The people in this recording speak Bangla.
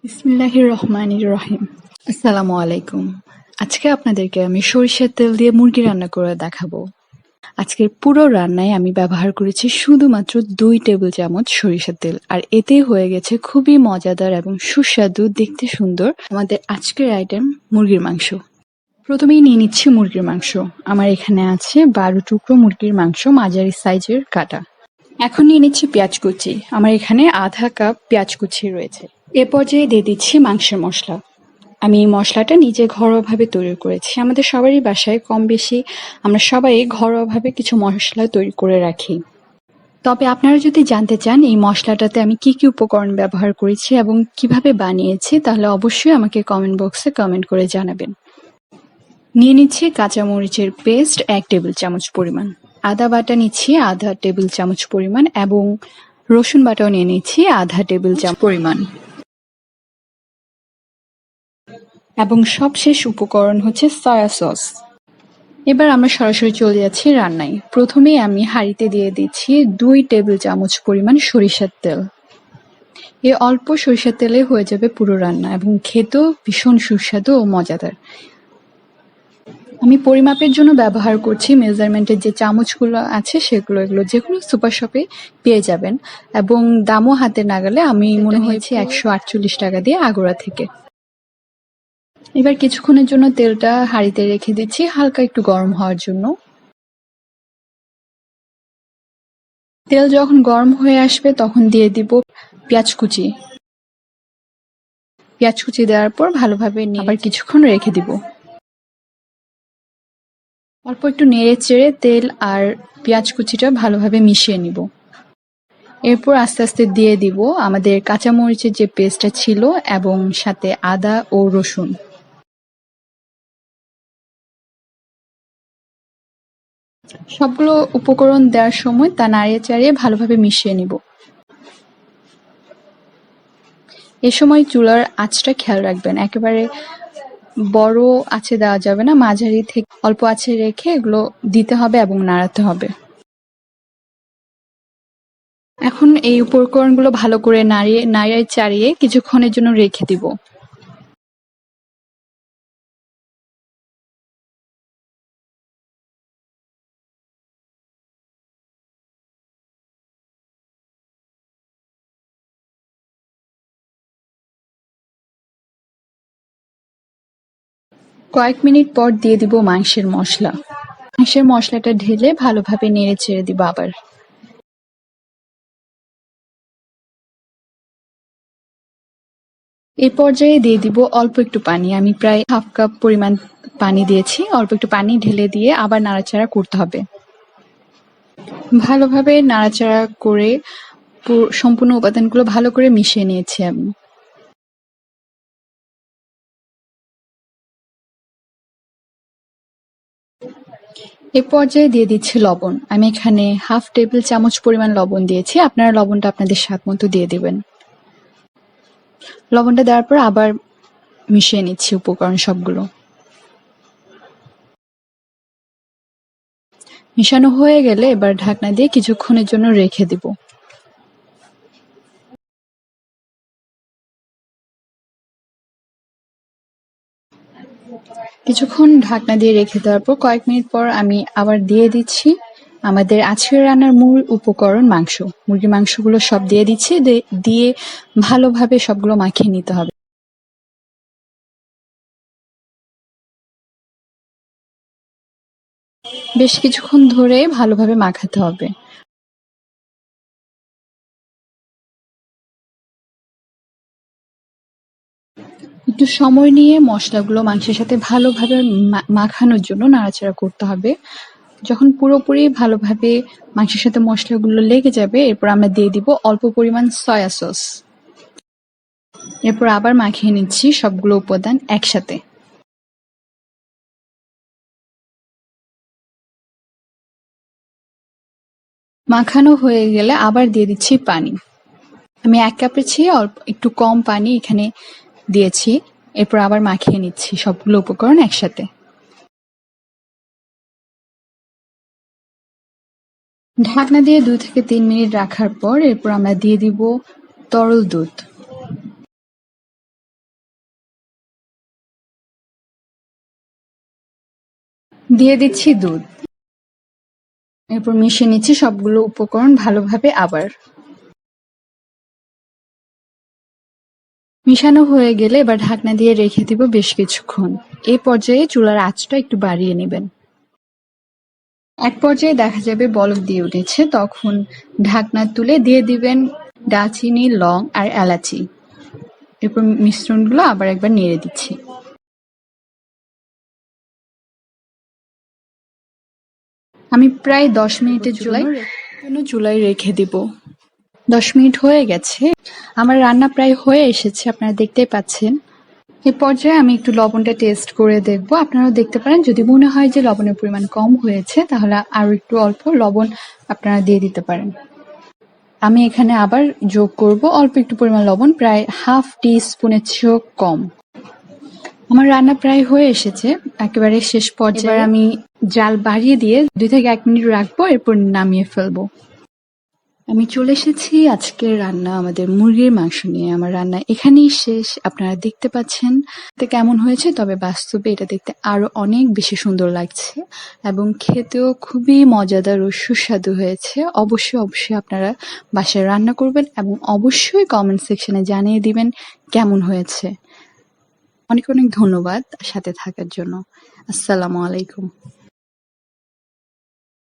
বিসমিল্লাহির রহমানির রহিম। আসসালামু আলাইকুম। আজকে আপনাদেরকে আমি সরিষার তেল দিয়ে মুরগি রান্না করে দেখাবো। আজকের পুরো রান্নায় আমি ব্যবহার করেছি শুধুমাত্র 2 টেবিল চামচ সরিষার তেল, আর এতেই হয়ে গেছে খুবই মজাদার এবং সুস্বাদু, দেখতে সুন্দর আমাদের আজকের আইটেম মুরগির মাংস। প্রথমেই নিয়ে নিচ্ছি মুরগির মাংস। আমার এখানে আছে 12 টুকরো মুরগির মাংস, মাঝারি সাইজের কাটা। এখন নিয়ে নিচ্ছি পেঁয়াজ কুচি। আমার এখানে আধা কাপ পেঁয়াজ কুচি রয়েছে। এ পর্যায়ে দিয়ে দিচ্ছি মাংসের মশলা। আমি এই মশলাটা নিজে ঘরোয়াভাবে তৈরি করেছি। আমাদের সবারই বাসায় কম বেশি আমরা সবাই ঘরোয়াভাবে কিছু মশলা তৈরি করে রাখি। তবে আপনারা যদি জানতে চান এই মশলাটাতে আমি কি কি উপকরণ ব্যবহার করেছি এবং কিভাবে বানিয়েছি, তাহলে অবশ্যই আমাকে কমেন্ট বক্সে কমেন্ট করে জানাবেন। নিয়ে নিচ্ছি কাঁচামরিচের পেস্ট 1 টেবিল চামচ পরিমাণ, আদা বাটা নিচ্ছি আধা টেবিল চামচ পরিমাণ এবং রসুন বাটাও নিয়ে নিচ্ছি আধা টেবিল চামচ পরিমাণ। এবং সবশেষ উপকরণ হচ্ছে সয়া সস। এবার আমরা সরাসরি চলে যাচ্ছি রান্নায়। প্রথমেই আমি হাঁড়িতে দিয়ে দিচ্ছি 2 টেবিল চামচ পরিমাণ সরিষার তেল। এই অল্প সরিষার তেলে হয়ে যাবে পুরো রান্না এবং খেতেও ভীষণ সুস্বাদু ও মজাদার। আমি পরিমাপের জন্য ব্যবহার করছি মেজারমেন্টের যে চামচগুলো আছে সেগুলো, এগুলো যেকোনো সুপার শপে পেয়ে যাবেন এবং দামও হাতে নাগালে। আমি মনে হয়েছে 148 টাকা দিয়ে আগুরা থেকে। এবার কিছুক্ষণের জন্য তেলটা হাঁড়িতে রেখে দিচ্ছি হালকা একটু গরম হওয়ার জন্য। তেল যখন গরম হয়ে আসবে তখন দিয়ে দিব পেঁয়াজ কুচি। পেঁয়াজ কুচি দেওয়ার পর ভালোভাবে আবার কিছুক্ষণ রেখে দিব। অল্প একটু নেড়ে চেড়ে তেল আর পেঁয়াজ কুচিটা ভালোভাবে মিশিয়ে নিব। এরপর আস্তে আস্তে দিয়ে দিব আমাদের কাঁচামরিচের যে পেস্টটা ছিল এবং সাথে আদা ও রসুন। সবগুলো উপকরণ দেওয়ার সময় তা নাড়িয়ে চাড়িয়ে ভালোভাবে মিশিয়ে নিব। এ সময় চুলার আঁচটা খেয়াল রাখবেন, একেবারে বড় আঁচে দেওয়া যাবে না, মাঝারি থেকে অল্প আঁচে রেখে এগুলো দিতে হবে এবং নাড়াতে হবে। এখন এই উপকরণগুলো ভালো করে নাড়িয়ে চাড়িয়ে কিছুক্ষণের জন্য রেখে দিব। কয়েক মিনিট পর দিয়ে দিব মাংসের মশলা। মাংসের মশলাটা ঢেলে ভালোভাবে নেড়ে চেড়ে দিব আবার। এই পর্যায়ে দিয়ে দিব অল্প একটু পানি। আমি প্রায় হাফ কাপ পরিমাণ পানি দিয়েছি। অল্প একটু পানি ঢেলে দিয়ে আবার নাড়াচাড়া করতে হবে। ভালোভাবে নাড়াচাড়া করে সম্পূর্ণ উপাদানগুলো ভালো করে মিশিয়ে নিয়েছি আমি। এ পর্যায়ে দিয়ে দিচ্ছি লবণ। আমি এখানে হাফ টেবিল চামচ পরিমাণ লবণ দিয়েছি। আপনারা লবণটা আপনাদের স্বাদ মতো দিয়ে দিবেন। লবণটা দেওয়ার পর আবার মিশিয়ে নিচ্ছি উপকরণ সবগুলো। মিশানো হয়ে গেলে এবার ঢাকনা দিয়ে কিছুক্ষণের জন্য রেখে দিব। কিছুক্ষণ ঢাকনা দিয়ে রেখে দেওয়ার পর কয়েক মিনিট পর আমি আবার দিয়ে দিচ্ছি আমাদের আজকের রান্নার মূল উপকরণ মাংস। মুরগির মাংসগুলো সব দিয়ে দিচ্ছি, দিয়ে ভালোভাবে সবগুলো মাখিয়ে নিতে হবে। বেশ কিছুক্ষণ ধরে ভালোভাবে মাখাতে হবে। একটু সময় নিয়ে মশলাগুলো মাংসের সাথে ভালোভাবে মাখানোর জন্য নাড়াচাড়া করতে হবে। যখন পুরোপুরি ভালোভাবে মাংসের সাথে মশলাগুলো লেগে যাবে, এরপর আমরা দিয়ে দিব অল্প পরিমাণ সয়া সস। এরপর আবার মাখিয়ে নিচ্ছি সবগুলো উপাদান একসাথে। মাখানো হয়ে গেলে আবার দিয়ে দিচ্ছি পানি। আমি 1 কাপের চেয়ে অল্প একটু কম পানি এখানে দিয়েছি। এরপর আবার মাখিয়ে নিচ্ছি সবগুলো উপকরণ একসাথে। ঢাকনা দিয়ে 2 থেকে 3 মিনিট রাখার পর এরপর আমরা দিয়ে দিব তরল দুধ। দিয়ে দিচ্ছি দুধ। এরপর মিশিয়ে নিচ্ছি সবগুলো উপকরণ ভালোভাবে আবার। মিশানো হয়ে গেলে এবার ঢাকনা দিয়ে রেখে দিব বেশ কিছুক্ষণ। এই পর্যায়ে চুলার আঁচটা একটু বাড়িয়ে নেবেন। এক পর্যায়ে দেখা যাবে বলক দিয়ে উঠেছে, তখন ঢাকনা তুলে দিয়ে দিবেন দারচিনি, লং আর এলাচি। এরপর মিশ্রণগুলো আবার একবার নেড়ে দিচ্ছি। আমি প্রায় 10 মিনিটের জন্য চুলায় রেখে দিব। 10 মিনিট হয়ে গেছে, আমার রান্না প্রায় হয়ে এসেছে, আপনারা দেখতেই পাচ্ছেন। এই পর্যায়ে আমি একটু লবণটা টেস্ট করে দেখব। আপনারাও দেখতে পারেন, যদি মনে হয় যে লবণের পরিমাণ কম হয়েছে তাহলে আরো একটু অল্প লবণ আপনারা দিয়ে দিতে পারেন। আমি এখানে আবার যোগ করব অল্প একটু পরিমাণ লবণ, প্রায় হাফ টি স্পুনের চেয়েও কম। আমার রান্না প্রায় হয়ে এসেছে, একেবারে শেষ পর্যায়ে আমি জাল বাড়িয়ে দিয়ে 2 থেকে 1 মিনিট রাখবো, এরপর নামিয়ে ফেলবো। আমি চলে এসেছি আজকের রান্না আমাদের মুরগির মাংস নিয়ে। আমার রান্না এখানেই শেষ। আপনারা দেখতে পাচ্ছেন তো কেমন হয়েছে, তবে বাস্তবে এটা দেখতে আরো অনেক বেশি সুন্দর লাগছে এবং খেতেও খুবই মজাদার ও সুস্বাদু হয়েছে। অবশ্যই আপনারা বাসায় রান্না করবেন এবং অবশ্যই কমেন্ট সেকশনে জানিয়ে দিবেন কেমন হয়েছে। অনেক ধন্যবাদ সাথে থাকার জন্য। আসসালামু আলাইকুম।